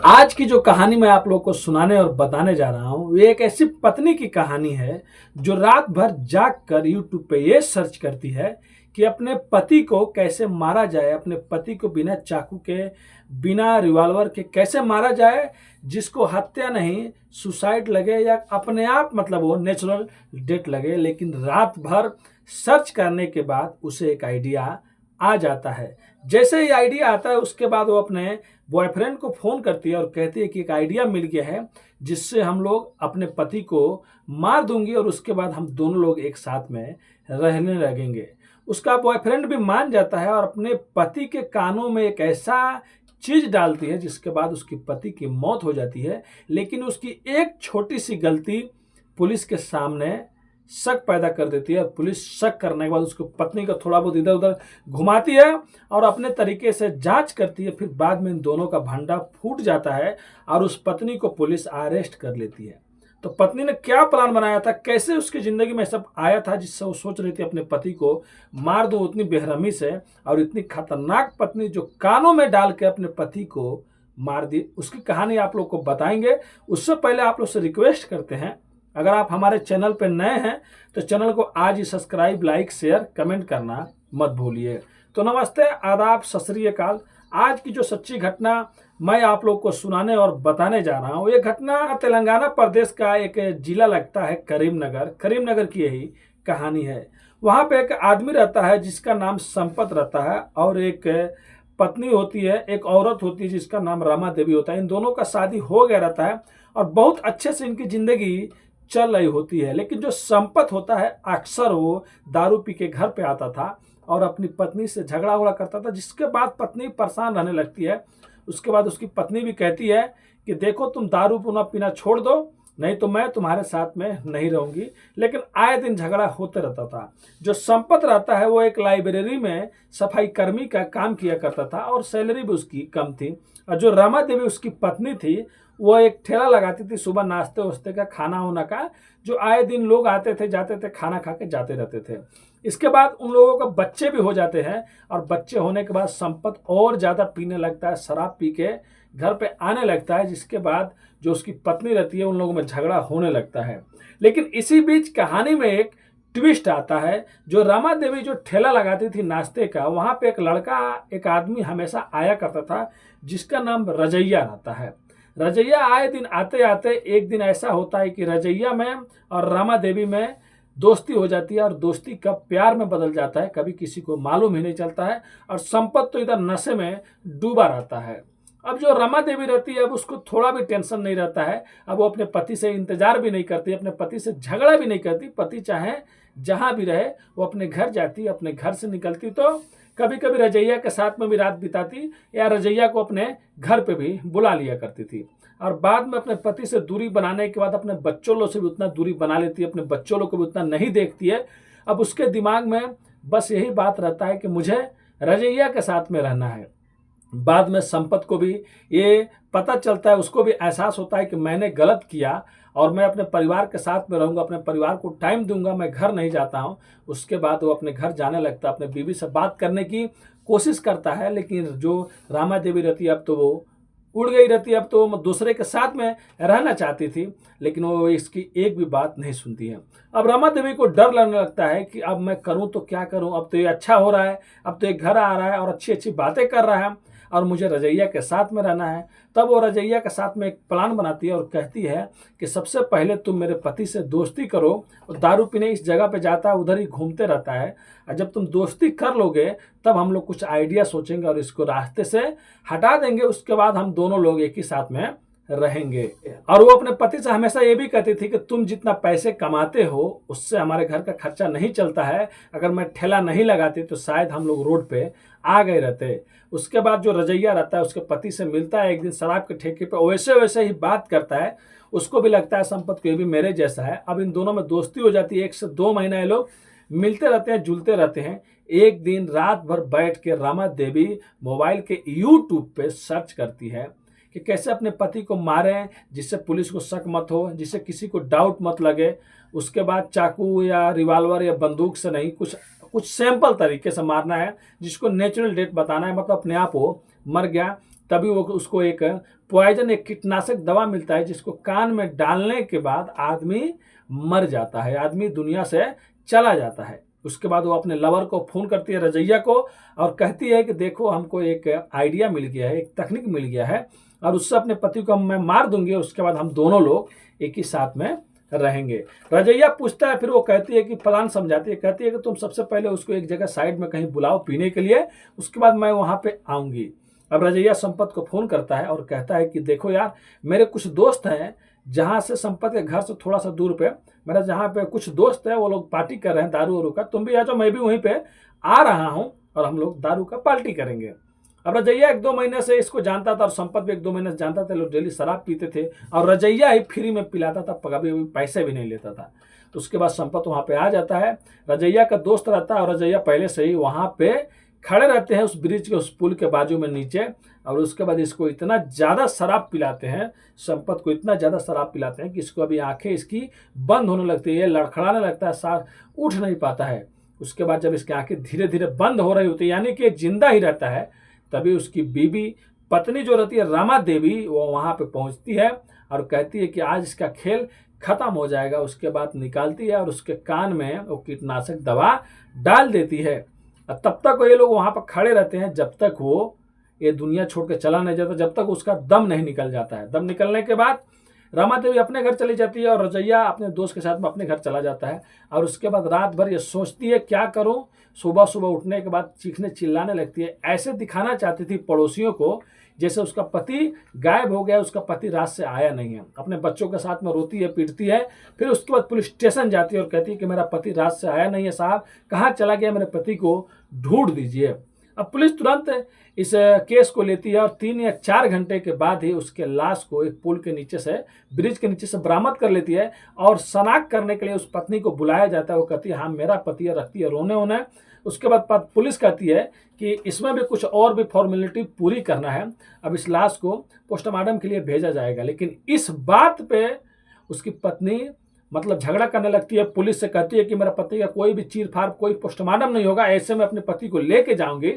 आज की जो कहानी मैं आप लोग को सुनाने और बताने जा रहा हूँ, ये एक ऐसी पत्नी की कहानी है जो रात भर जाग कर यूट्यूब पे ये सर्च करती है कि अपने पति को कैसे मारा जाए, अपने पति को बिना चाकू के, बिना रिवॉल्वर के कैसे मारा जाए, जिसको हत्या नहीं, सुसाइड लगे या अपने आप मतलब वो नेचुरल डेथ लगे। लेकिन रात भर सर्च करने के बाद उसे एक आइडिया आ जाता है। जैसे ही आइडिया आता है उसके बाद वो अपने बॉयफ्रेंड को फ़ोन करती है और कहती है कि एक आइडिया मिल गया है जिससे हम लोग अपने पति को मार दूंगी और उसके बाद हम दोनों लोग एक साथ में रहने लगेंगे। उसका बॉयफ्रेंड भी मान जाता है और अपने पति के कानों में एक ऐसा चीज डालती है जिसके बाद उसकी पति की मौत हो जाती है। लेकिन उसकी एक छोटी सी गलती पुलिस के सामने शक पैदा कर देती है। पुलिस शक करने के बाद उसको पत्नी को थोड़ा बहुत इधर उधर घुमाती है और अपने तरीके से जांच करती है। फिर बाद में इन दोनों का भंडा फूट जाता है और उस पत्नी को पुलिस अरेस्ट कर लेती है। तो पत्नी ने क्या प्लान बनाया था, कैसे उसकी जिंदगी में सब आया था जिससे वो सोच रही थी अपने पति को मार दो उतनी बेरहमी से, और इतनी खतरनाक पत्नी जो कानों में डाल के अपने पति को मार दी, उसकी कहानी आप लोग को बताएंगे। उससे पहले आप लोग से रिक्वेस्ट करते हैं, अगर आप हमारे चैनल पर नए हैं तो चैनल को आज ही सब्सक्राइब, लाइक, शेयर, कमेंट करना मत भूलिए। तो नमस्ते, आदाब, सत श्री अकाल। आज की जो सच्ची घटना मैं आप लोग को सुनाने और बताने जा रहा हूँ, ये घटना तेलंगाना प्रदेश का एक जिला लगता है करीमनगर। करीमनगर की यही कहानी है। वहाँ पे एक आदमी रहता है जिसका नाम संपत रहता है और एक पत्नी होती है, एक औरत होती है जिसका नाम रमा देवी होता है। इन दोनों का शादी हो गया रहता है और बहुत अच्छे से इनकी जिंदगी चल रही होती है। लेकिन जो संपत होता है अक्सर वो दारू पी के घर पे आता था और अपनी पत्नी से झगड़ा उगड़ा करता था, जिसके बाद पत्नी परेशान रहने लगती है। उसके बाद उसकी पत्नी भी कहती है कि देखो तुम दारू पुनः पीना छोड़ दो, नहीं तो मैं तुम्हारे साथ में नहीं रहूंगी। लेकिन आए दिन झगड़ा होते रहता था। जो संपत रहता है वो एक लाइब्रेरी में सफाई कर्मी का काम किया करता था और सैलरी भी उसकी कम थी। और जो रमा देवी उसकी पत्नी थी वो एक ठेला लगाती थी सुबह नाश्ते वास्ते का, खाना होना का, जो आए दिन लोग आते थे जाते थे, खाना खा के जाते रहते थे। इसके बाद उन लोगों का बच्चे भी हो जाते हैं और बच्चे होने के बाद संपत और ज़्यादा पीने लगता है, शराब पी के घर पे आने लगता है, जिसके बाद जो उसकी पत्नी रहती है उन लोगों में झगड़ा होने लगता है। लेकिन इसी बीच कहानी में एक ट्विस्ट आता है। जो रमा देवी जो ठेला लगाती थी नाश्ते का, वहाँ पे एक लड़का, एक आदमी हमेशा आया करता था जिसका नाम रजैया रहता है। रजैया आए दिन आते आते एक दिन ऐसा होता है कि रजैया में और रमा देवी में दोस्ती हो जाती है और दोस्ती कब प्यार में बदल जाता है कभी किसी को मालूम ही नहीं चलता है। और संपत तो इधर नशे में डूबा रहता है। अब जो रमा देवी रहती है अब उसको थोड़ा भी टेंशन नहीं रहता है। अब वो अपने पति से इंतजार भी नहीं करती, अपने पति से झगड़ा भी नहीं करती। पति चाहे जहां भी रहे वो अपने घर जाती, अपने घर से निकलती तो कभी कभी रजैया के साथ में भी रात बिताती या रजैया को अपने घर पे भी बुला लिया करती थी। और बाद में अपने पति से दूरी बनाने के बाद अपने बच्चों लोग से भी उतना दूरी बना लेती है, अपने बच्चों लोग को भी उतना नहीं देखती है। अब उसके दिमाग में बस यही बात रहता है कि मुझे रजैया के साथ में रहना है। बाद में संपत को भी ये पता चलता है, उसको भी एहसास होता है कि मैंने गलत किया और मैं अपने परिवार के साथ में रहूंगा, अपने परिवार को टाइम दूंगा, मैं घर नहीं जाता हूं। उसके बाद वो अपने घर जाने लगता है, अपने बीवी से बात करने की कोशिश करता है। लेकिन जो रमा देवी रहती है अब तो वो उड़ गई रहती है, अब तो वो दूसरे के साथ में रहना चाहती थी, लेकिन वो इसकी एक भी बात नहीं सुनती है। अब रमा देवी को डर लगने लगता है कि अब मैं करूं तो क्या करूं, अब तो ये अच्छा हो रहा है, अब तो ये घर आ रहा है और अच्छी अच्छी बातें कर रहा है और मुझे रजैया के साथ में रहना है। तब वो रजैया के साथ में एक प्लान बनाती है और कहती है कि सबसे पहले तुम मेरे पति से दोस्ती करो। और दारू पीने इस जगह पे जाता है, उधर ही घूमते रहता है, और जब तुम दोस्ती कर लोगे तब हम लोग कुछ आइडिया सोचेंगे और इसको रास्ते से हटा देंगे। उसके बाद हम दोनों लोग एक ही साथ में रहेंगे। और वो अपने पति से हमेशा ये भी कहती थी कि तुम जितना पैसे कमाते हो उससे हमारे घर का खर्चा नहीं चलता है, अगर मैं ठेला नहीं लगाती तो शायद हम लोग रोड पे आ गए रहते। उसके बाद जो रजैया रहता है उसके पति से मिलता है एक दिन शराब के ठेके पे, वैसे वैसे ही बात करता है। उसको भी लगता है संपत को ये भी मेरे जैसा है। अब इन दोनों में दोस्ती हो जाती है। 1 से 2 महीना ये लोग मिलते रहते हैं, जुलते रहते हैं। एक दिन रात भर बैठ के रमा देवी मोबाइल के यूट्यूब पे सर्च करती है कि कैसे अपने पति को मारें जिससे पुलिस को शक मत हो, जिससे किसी को डाउट मत लगे। उसके बाद चाकू या रिवॉल्वर या बंदूक से नहीं, कुछ कुछ सैंपल तरीके से मारना है जिसको नेचुरल डेथ बताना है, मतलब अपने आप वो मर गया। तभी वो उसको एक पॉइजन, एक कीटनाशक दवा मिलता है जिसको कान में डालने के बाद आदमी मर जाता है, आदमी दुनिया से चला जाता है। उसके बाद वो अपने लवर को फोन करती है, रजैया को, और कहती है कि देखो हमको एक आइडिया मिल गया है, एक तकनीक मिल गया है, और उससे अपने पति को मैं मार दूंगी, उसके बाद हम दोनों लोग एक ही साथ में रहेंगे। रजैया पूछता है, फिर वो कहती है कि प्लान समझाती है, कहती है कि तुम सबसे पहले उसको एक जगह साइड में कहीं बुलाओ पीने के लिए, उसके बाद मैं वहां पे आऊंगी। अब रजैया संपत को फोन करता है और कहता है कि देखो यार, मेरे कुछ दोस्त हैं जहां से संपत के घर से थोड़ा सा दूर पे मेरा जहां पे कुछ दोस्त है, वो लोग पार्टी कर रहे हैं दारू वारू का, तुम भी आ जाओ, मैं भी वहीं पे आ रहा हूं और हम लोग दारू का पार्टी करेंगे। अब रजैया 1-2 महीने से इसको जानता था और संपत भी 1-2 महीने से जानता था, लोग डेली शराब पीते थे और रजैया ही फ्री में पिलाता था, कभी पैसे भी नहीं लेता था। तो उसके बाद संपत वहां पे आ जाता है, रजैया का दोस्त रहता है और रजैया पहले से ही वहां पे खड़े रहते हैं उस ब्रिज के, उस पुल के बाजू में नीचे। और उसके बाद इसको इतना ज्यादा शराब पिलाते हैं, संपत को इतना ज्यादा शराब पिलाते हैं कि इसको अभी आंखें इसकी बंद होने लगती है, लड़खड़ाने लगता है, साथ उठ नहीं पाता है। उसके बाद जब इसकी आंखें धीरे धीरे बंद हो रही होती है, यानी कि जिंदा ही रहता है, तभी उसकी बीबी पत्नी जो रहती है रामा देवी, वो वहां पे पहुंचती है और कहती है कि आज इसका खेल खत्म हो जाएगा। उसके बाद निकालती है और उसके कान में वो कीटनाशक दवा डाल देती है। तब तक ये लोग वहां पर खड़े रहते हैं जब तक वो ये दुनिया छोड़ के चला नहीं जाता, जब तक उसका दम नहीं निकल जाता है। दम निकलने के बाद रमा देवी अपने घर चली जाती है और रजैया अपने दोस्त के साथ में अपने घर चला जाता है। और उसके बाद रात भर ये सोचती है क्या करूं, सुबह सुबह उठने के बाद चीखने चिल्लाने लगती है। ऐसे दिखाना चाहती थी पड़ोसियों को जैसे उसका पति गायब हो गया, उसका पति रात से आया नहीं है। अपने बच्चों के साथ में रोती है, पीटती है। फिर उसके बाद पुलिस स्टेशन जाती है और कहती है कि मेरा पति रात से आया नहीं है साहब, कहाँ चला गया, मेरे पति को ढूंढ दीजिए। अब पुलिस तुरंत इस केस को लेती है और 3 या 4 घंटे के बाद ही उसके लाश को एक पुल के नीचे से, ब्रिज के नीचे से बरामद कर लेती है और शनाख्त करने के लिए उस पत्नी को बुलाया जाता है। वो कहती है हाँ मेरा पति है, रखती है रोने होने। उसके बाद पुलिस कहती है कि इसमें भी कुछ और भी फॉर्मेलिटी पूरी करना है, अब इस लाश को पोस्टमार्टम के लिए भेजा जाएगा। लेकिन इस बात पे उसकी पत्नी मतलब झगड़ा करने लगती है, पुलिस से कहती है कि मेरा पति का कोई भी चीर फाड़, कोई पोस्टमार्टम नहीं होगा, ऐसे में अपने पति को लेके जाऊंगी।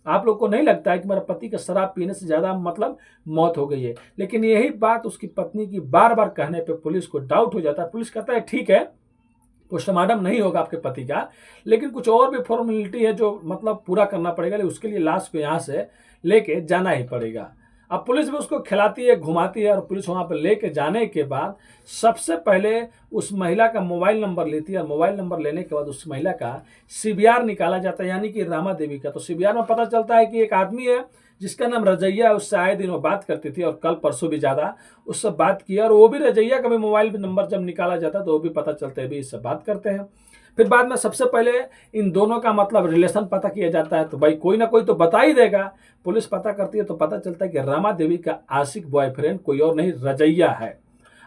आप लोग को नहीं लगता है कि मेरा पति का शराब पीने से ज्यादा मतलब मौत हो गई है। लेकिन यही बात उसकी पत्नी की बार बार कहने पे पुलिस को डाउट हो जाता है। पुलिस कहता है ठीक है पोस्टमार्टम नहीं होगा आपके पति का, लेकिन कुछ और भी फॉर्मेलिटी है जो मतलब पूरा करना पड़ेगा, उसके लिए लाश को यहाँ से लेके जाना ही पड़ेगा। अब पुलिस भी उसको खिलाती है, घुमाती है और पुलिस वहां पर लेके जाने के बाद सबसे पहले उस महिला का मोबाइल नंबर लेती है और मोबाइल नंबर लेने के बाद उस महिला का सीबीआर निकाला जाता है, यानी कि रामा देवी का। तो सीबीआर में पता चलता है कि एक आदमी है जिसका नाम रजैया है, उससे आए दिन वो बात करती थी और कल परसों भी ज्यादा उससे बात किया। और वो भी रजैया का भी मोबाइल नंबर जब निकाला जाता है तो वो भी पता चलता है भी इससे बात करते हैं। फिर बाद में सबसे पहले इन दोनों का मतलब रिलेशन पता किया जाता है, तो भाई कोई ना कोई तो बता ही देगा। पुलिस पता करती है तो पता चलता है कि रामा देवी का आशिक बॉयफ्रेंड कोई और नहीं रजैया है,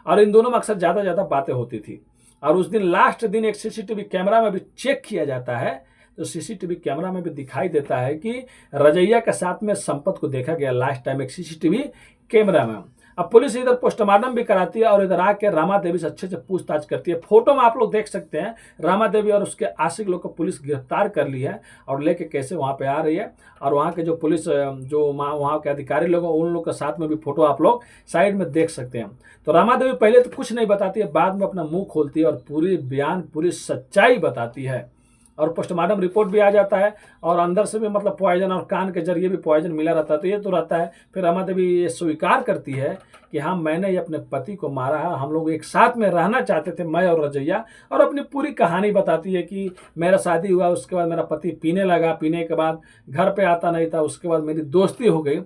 और इन दोनों में अक्सर ज्यादा ज्यादा बातें होती थी। और उस दिन लास्ट दिन एक सीसीटीवी कैमरा में भी चेक किया जाता है, तो सीसीटीवी कैमरा में भी दिखाई देता है कि रजैया के साथ में संपत को देखा गया लास्ट टाइम एक सीसीटीवी कैमरा में। अब पुलिस इधर पोस्टमार्टम भी कराती है और इधर आके रामा देवी से अच्छे से पूछताछ करती है। फोटो में आप लोग देख सकते हैं रामा देवी और उसके आशिक लोग को पुलिस गिरफ्तार कर ली है और लेके कैसे वहां पे आ रही है। और वहां के जो पुलिस जो वहां के अधिकारी लोग उन लोग के साथ में भी फोटो आप लोग साइड में देख सकते हैं। तो रामा देवी पहले तो कुछ नहीं बताती है, बाद में अपना मुंह खोलती है और पूरी बयान, पूरी सच्चाई बताती है। और पोस्टमार्टम रिपोर्ट भी आ जाता है और अंदर से भी मतलब पॉइजन और कान के जरिए भी पॉइजन मिला रहता है, तो ये तो रहता है। फिर रमा देवी ये स्वीकार करती है कि हाँ मैंने ये अपने पति को मारा है, हम लोग एक साथ में रहना चाहते थे मैं और रजैया, और अपनी पूरी कहानी बताती है कि मेरा शादी हुआ, उसके बाद मेरा पति पीने लगा, पीने के बाद घर पे आता नहीं था, उसके बाद मेरी दोस्ती हो गई।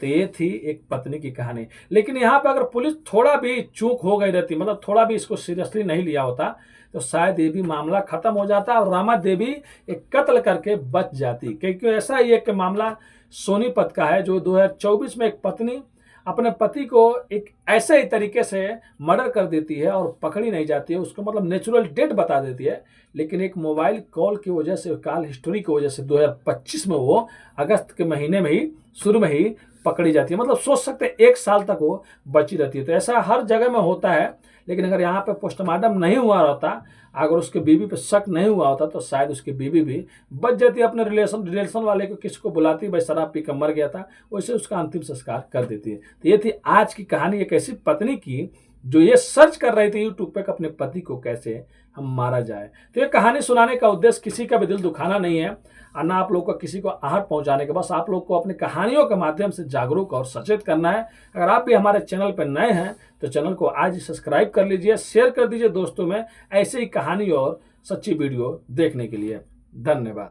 तो ये थी एक पत्नी की कहानी। लेकिन यहाँ पे अगर पुलिस थोड़ा भी चूक हो गई रहती, मतलब थोड़ा भी इसको सीरियसली नहीं लिया होता, तो शायद ये भी मामला खत्म हो जाता और रामा देवी एक कत्ल करके बच जाती। क्योंकि ऐसा ही एक मामला सोनीपत का है, जो 2024 में एक पत्नी अपने पति को एक ऐसे ही तरीके से मर्डर कर देती है और पकड़ी नहीं जाती है, उसको मतलब नेचुरल डेथ बता देती है। लेकिन एक मोबाइल कॉल की वजह से, कॉल हिस्ट्री की वजह से 2025 में वो अगस्त के महीने में ही शुरू में ही पकड़ी जाती है। मतलब सोच सकते हैं 1 साल तक वो बची रहती है। तो ऐसा हर जगह में होता है, लेकिन अगर यहाँ पे पोस्टमार्टम नहीं हुआ होता, अगर उसके बीवी पे शक नहीं हुआ होता, तो शायद उसकी बीवी भी बच जाती, अपने रिलेशन वाले को किसी को बुलाती, भाई शराब पी कर मर गया था, वैसे उसका अंतिम संस्कार कर देती है। तो ये थी आज की कहानी एक ऐसी पत्नी की जो ये सर्च कर रही थी यूट्यूब पे कि अपने पति को कैसे हम मारा जाए। तो ये कहानी सुनाने का उद्देश्य किसी का भी दिल दुखाना नहीं है और ना आप लोग को किसी को आहत पहुंचाने के, बस आप लोग को अपनी कहानियों के माध्यम से जागरूक और सचेत करना है। अगर आप भी हमारे चैनल पर नए हैं तो चैनल को आज ही सब्सक्राइब कर लीजिए, शेयर कर दीजिए दोस्तों में ऐसे ही कहानी और सच्ची वीडियो देखने के लिए। धन्यवाद।